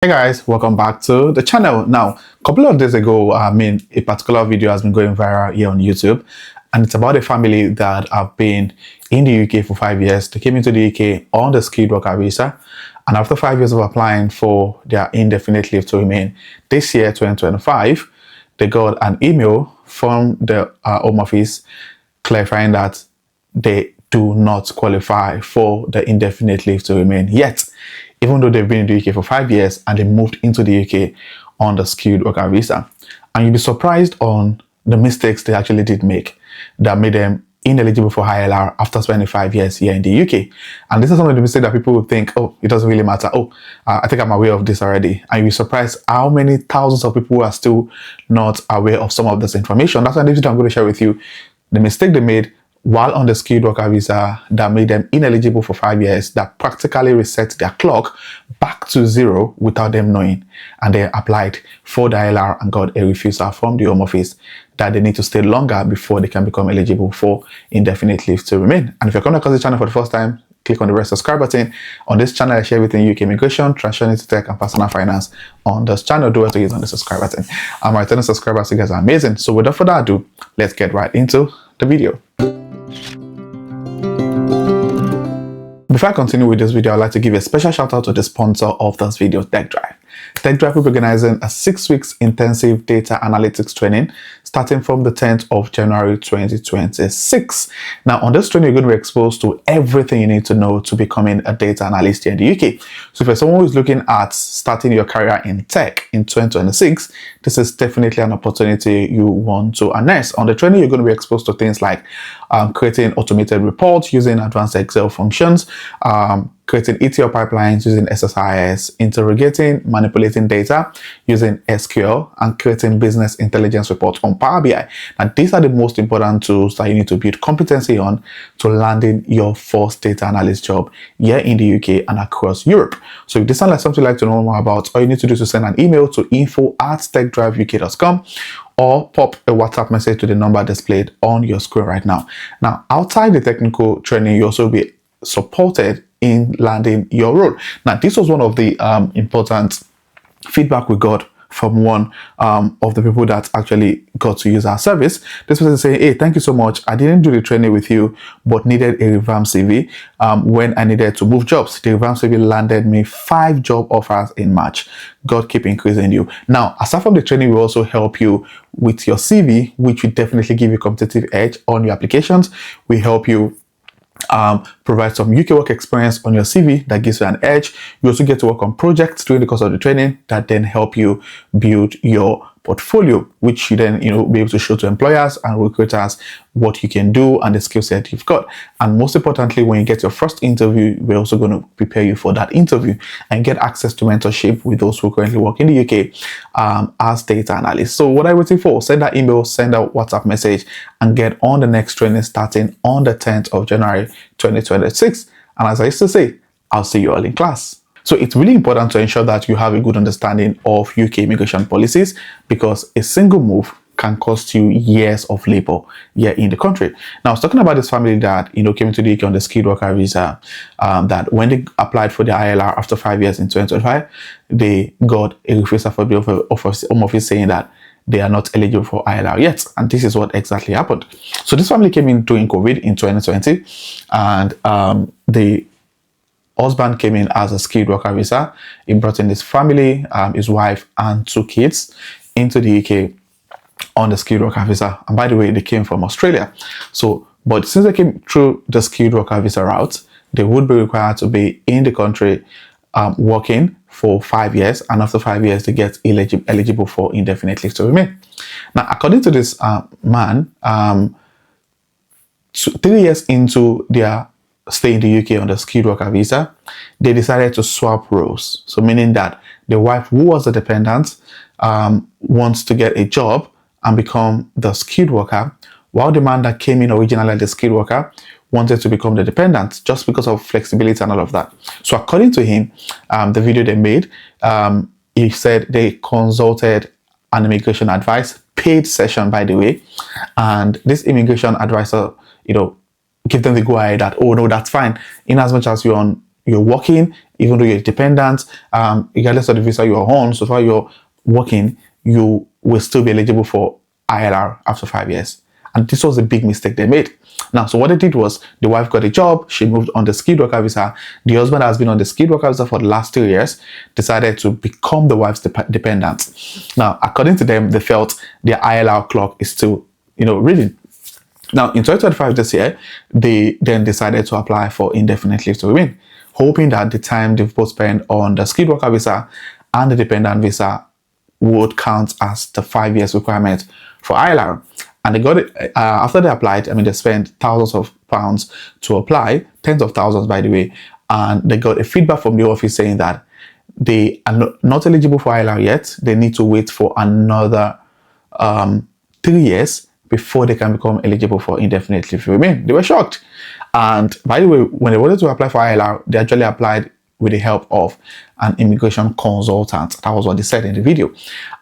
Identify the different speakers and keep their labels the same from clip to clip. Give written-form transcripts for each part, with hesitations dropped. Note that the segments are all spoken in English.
Speaker 1: Hey guys, welcome back to the channel. Now, a couple of days ago, a particular video has been going viral here on YouTube, and it's about a family that have been in the UK for 5 years. They came into the UK on the skilled worker visa, and after 5 years of applying for their indefinite leave to remain this year, 2025, they got an email from the Home Office clarifying that they do not qualify for the indefinite leave to remain yet, even though they've been in the UK for 5 years and they moved into the UK on the skilled worker visa. And you'll be surprised on the mistakes they actually did make that made them ineligible for ILR after spending 5 years here in the UK. And this is some of the mistakes that people would think, oh, it doesn't really matter. I think I'm aware of this already. And you'll be surprised how many thousands of people are still not aware of some of this information. That's why I'm going to share with you the mistake they made while on the skilled worker visa that made them ineligible for 5 years, that practically reset their clock back to zero without them knowing. And they applied for the ILR and got a refusal from the Home Office that they need to stay longer before they can become eligible for indefinite leave to remain. And if you're coming across the channel for the first time, click on the red subscribe button. On this channel, I share everything UK immigration, transition into tech, and personal finance. On this channel, do it to use on the subscribe button. My returning subscribers, you guys are amazing. So without further ado, let's get right into the video. Before I continue with this video, I'd like to give a special shout out to the sponsor of this video, TechDrive. TechDrive will be organizing a 6 weeks intensive data analytics training starting from the 10th of January 2026. Now, on this training, you're going to be exposed to everything you need to know to becoming a data analyst here in the UK. So if you're someone who's looking at starting your career in tech in 2026, this is definitely an opportunity you want to harness. On the training, you're going to be exposed to things like creating automated reports using advanced Excel functions, creating ETL pipelines using SSIS, interrogating, manipulating data using SQL, and creating business intelligence reports on Power BI. Now, these are the most important tools that you need to build competency on to landing your first data analyst job here in the UK and across Europe. So if this sounds like something you'd like to know more about, all you need to do is to send an email to info@techdriveuk.com or pop a WhatsApp message to the number displayed on your screen right now. Now, outside the technical training, you also be supported in landing your role. Now, this was one of the important feedback we got from one of the people that actually got to use our service. This person saying, hey, thank you so much. I didn't do the training with you, but needed a revamped CV when I needed to move jobs. The revamped CV landed me 5 job offers in March. God keep increasing you. Now, aside from the training, we also help you with your CV, which will definitely give you a competitive edge on your applications. We help you provide some UK work experience on your CV that gives you an edge. You also get to work on projects during the course of the training that then help you build your portfolio, which you then be able to show to employers and recruiters what you can do and the skill set you've got. And most importantly, when you get your first interview, we're also going to prepare you for that interview and get access to mentorship with those who currently work in the UK as data analysts. So what are you waiting for? Send that email, send a WhatsApp message, and get on the next training starting on the 10th of January 2026. And as I used to say, I'll see you all in class. So it's really important to ensure that you have a good understanding of UK immigration policies, because a single move can cost you years of labor here in the country. Now, I was talking about this family that came into the UK on the skilled worker visa, that when they applied for the ILR after 5 years in 2025, they got a refusal from the Home Office saying that they are not eligible for ILR yet. And this is what exactly happened. So this family came in during COVID in 2020, and the husband came in as a skilled worker visa. He brought in his family, his wife, and 2 kids into the UK on the skilled worker visa. And by the way, they came from Australia. But since they came through the skilled worker visa route, they would be required to be in the country working for 5 years. And after 5 years, they get eligible for indefinite leave to remain. Now, according to this man, 3 years into their stay in the UK on the skilled worker visa, they decided to swap roles. So meaning that the wife, who was the dependent, wants to get a job and become the skilled worker, while the man that came in originally as the skilled worker wanted to become the dependent, just because of flexibility and all of that. So according to him, the video they made, he said they consulted an immigration advice, paid session by the way, and this immigration advisor, give them the go ahead that, oh no, that's fine, in as much as you're on you're working, even though you're dependent, regardless of the visa you're on, so far you're working, you will still be eligible for ILR after 5 years. And this was a big mistake they made. Now, so what they did was the wife got a job. She moved on the skilled worker visa. The husband has been on the skilled worker visa for the last 2 years, decided to become the wife's dependent. Now, according to them, they felt their ILR clock is still, reading. Now, in 2025 this year, they then decided to apply for indefinite leave to remain, hoping that the time they've both spent on the skilled worker visa and the dependent visa would count as the 5 years requirement for ILR. And they got it after they applied. I mean, they spent thousands of pounds to apply, tens of thousands, by the way. And they got a feedback from the office saying that they are not eligible for ILR yet. They need to wait for another 3 years before they can become eligible for indefinite leave to remain. They were shocked. And by the way, when they wanted to apply for ILR, they actually applied with the help of an immigration consultant. That was what they said in the video.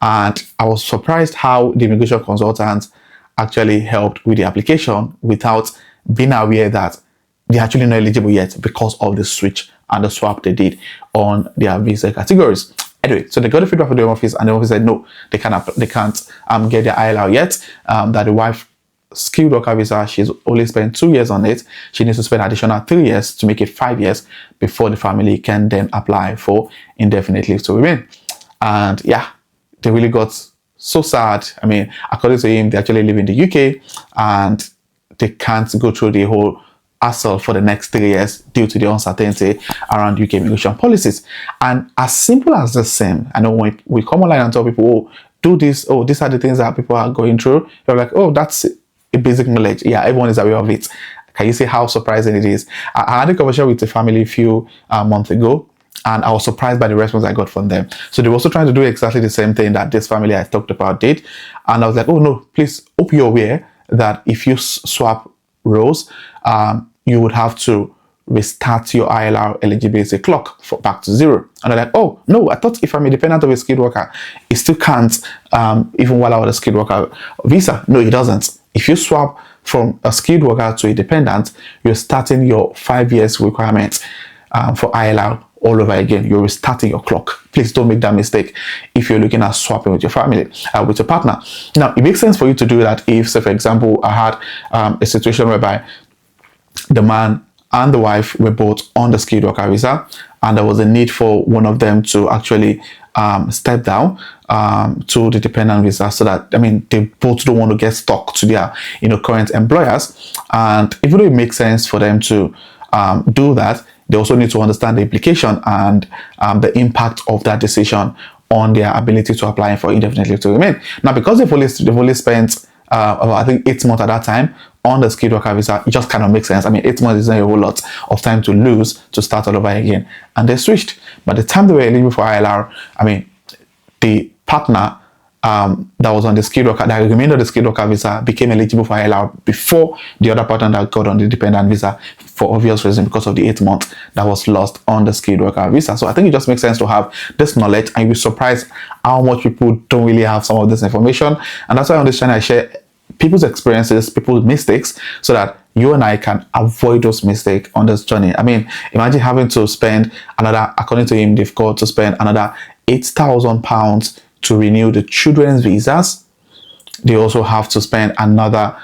Speaker 1: And I was surprised how the immigration consultant actually helped with the application without being aware that they're actually not eligible yet because of the switch and the swap they did on their visa categories. Anyway, so they got the feedback from the office, and the office said no, they can't get their ILR yet. That the wife skilled worker visa, she's only spent 2 years on it. She needs to spend additional 3 years to make it 5 years before the family can then apply for indefinite leave to remain. And yeah, they really got so sad. I mean, according to him, they actually live in the UK and they can't go through the whole hassle for the next 3 years due to the uncertainty around UK immigration policies. And as simple as the same, I know when we come online and tell people, oh, do this, oh, these are the things that people are going through, they're like, oh, that's a basic knowledge. Yeah, everyone is aware of it. Can you see how surprising it is? I had a conversation with a family a few months ago, and I was surprised by the response I got from them. So they were also trying to do exactly the same thing that this family I talked about did. And I was like, oh no, please, hope you're aware that if you swap roles, you would have to restart your ILR eligibility clock back to 0. And they're like, oh no, I thought if I'm a dependent of a skilled worker, it still can't, even while I was a skilled worker visa. No, it doesn't. If you swap from a skilled worker to a dependent, you're starting your 5 years requirement for ILR all over again. You're restarting your clock. Please don't make that mistake if you're looking at swapping with your family, with your partner. Now, it makes sense for you to do that if, say, for example, I had a situation whereby the man and the wife were both on the skilled worker visa, and there was a need for one of them to actually step down to the dependent visa, so that, I mean, they both don't want to get stuck to their current employers. And even though it makes sense for them to do that, they also need to understand the implication and the impact of that decision on their ability to apply for indefinite leave to remain. Now, because they've only spent I think 8 months at that time on the skilled worker visa, it just kind of makes sense. I mean, 8 months is not a whole lot of time to lose to start all over again. And they switched. By the time they were eligible for ILR, I mean, the partner that was on the skilled worker, that remained on the skilled worker visa, became eligible for ILR before the other partner that got on the dependent visa, for obvious reason, because of the 8 months that was lost on the skilled worker visa. So I think it just makes sense to have this knowledge, and you'll be surprised how much people don't really have some of this information. And that's why on this channel I share people's experiences, people's mistakes, so that you and I can avoid those mistakes on this journey. I mean, imagine having to spend another, according to him, they've got to spend another £8,000 to renew the children's visas. They also have to spend another,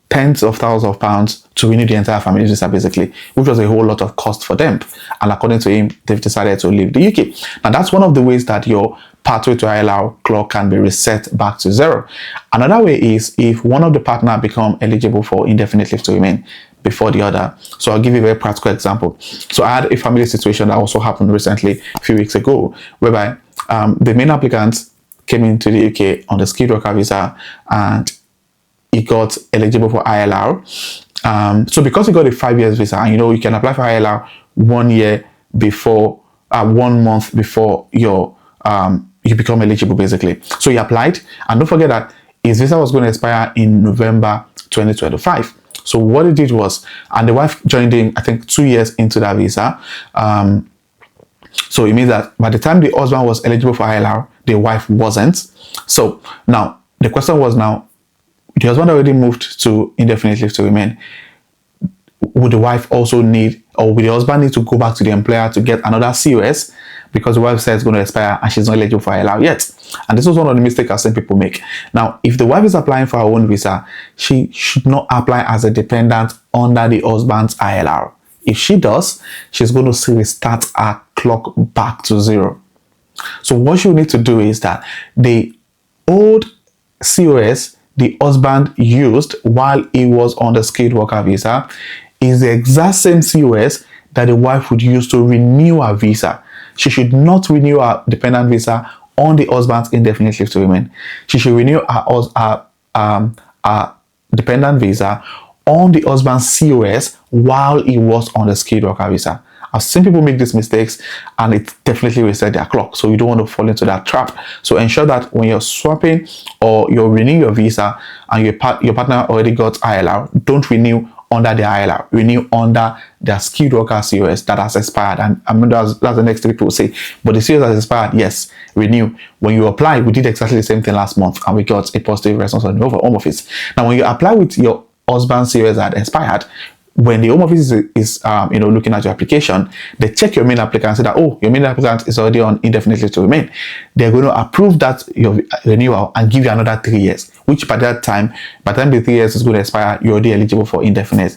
Speaker 1: tens of thousands of pounds to renew the entire family visa, basically, which was a whole lot of cost for them. And according to him, they've decided to leave the UK. Now, that's one of the ways that your pathway to ILR clock can be reset back to 0. Another way is if one of the partner become eligible for indefinite leave to remain before the other. So I'll give you a very practical example. So I had a family situation that also happened recently, a few weeks ago, whereby the main applicant came into the UK on the skilled worker visa, and he got eligible for ILR. So because he got a 5 years visa, and you can apply for ILR 1 year before, 1 month before your you become eligible, basically. So he applied, and don't forget that his visa was going to expire in November 2025. So what he did was, and the wife joined him, I think 2 years into that visa. So it means that by the time the husband was eligible for ILR, the wife wasn't. So now the question was, now the husband already moved to indefinite leave to remain. Would the wife also need or will the husband need to go back to the employer to get another COS because the wife says it's going to expire and she's not eligible for ILR yet? And this is one of the mistakes I've seen people make. Now, if the wife is applying for her own visa, she should not apply as a dependent under the husband's ILR. If she does, she's going to restart her clock back to 0. So what she will need to do is that the old COS the husband used while he was on the skilled worker visa is the exact same COS that the wife would use to renew her visa. She should not renew her dependent visa on the husband's indefinite leave to remain. She should renew her dependent visa on the husband's COS while he was on the skilled worker visa. I've seen people make these mistakes and it definitely reset their clock. So you don't want to fall into that trap. So ensure that when you're swapping or you're renewing your visa and your partner already got ILR, don't renew under the ILR, renew under their skilled worker COS that has expired. And I mean, that's the next thing people say. But the COS has expired, yes, renew. When you apply, we did exactly the same thing last month and we got a positive response on the Home Office. Now, when you apply with your husband's COS that expired, when the Home Office is looking at your application, they check your main applicant and say that, oh, your main applicant is already on indefinite leave to remain. They're going to approve that your renewal and give you another 3 years, which by the time the 3 years is going to expire, you're already eligible for indefinite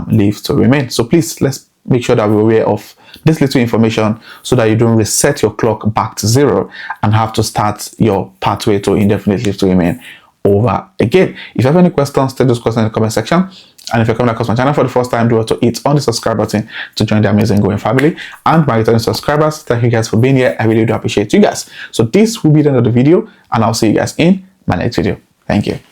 Speaker 1: leave to remain. So please, let's make sure that we're aware of this little information so that you don't reset your clock back to 0 and have to start your pathway to indefinite leave to remain over again. If you have any questions, take those questions in the comment section. And if you're coming across my channel for the first time, do want to hit on the subscribe button to join the amazing growing family. And my returning subscribers, thank you guys for being here. I really do appreciate you guys. So this will be the end of the video, and I'll see you guys in my next video. Thank you.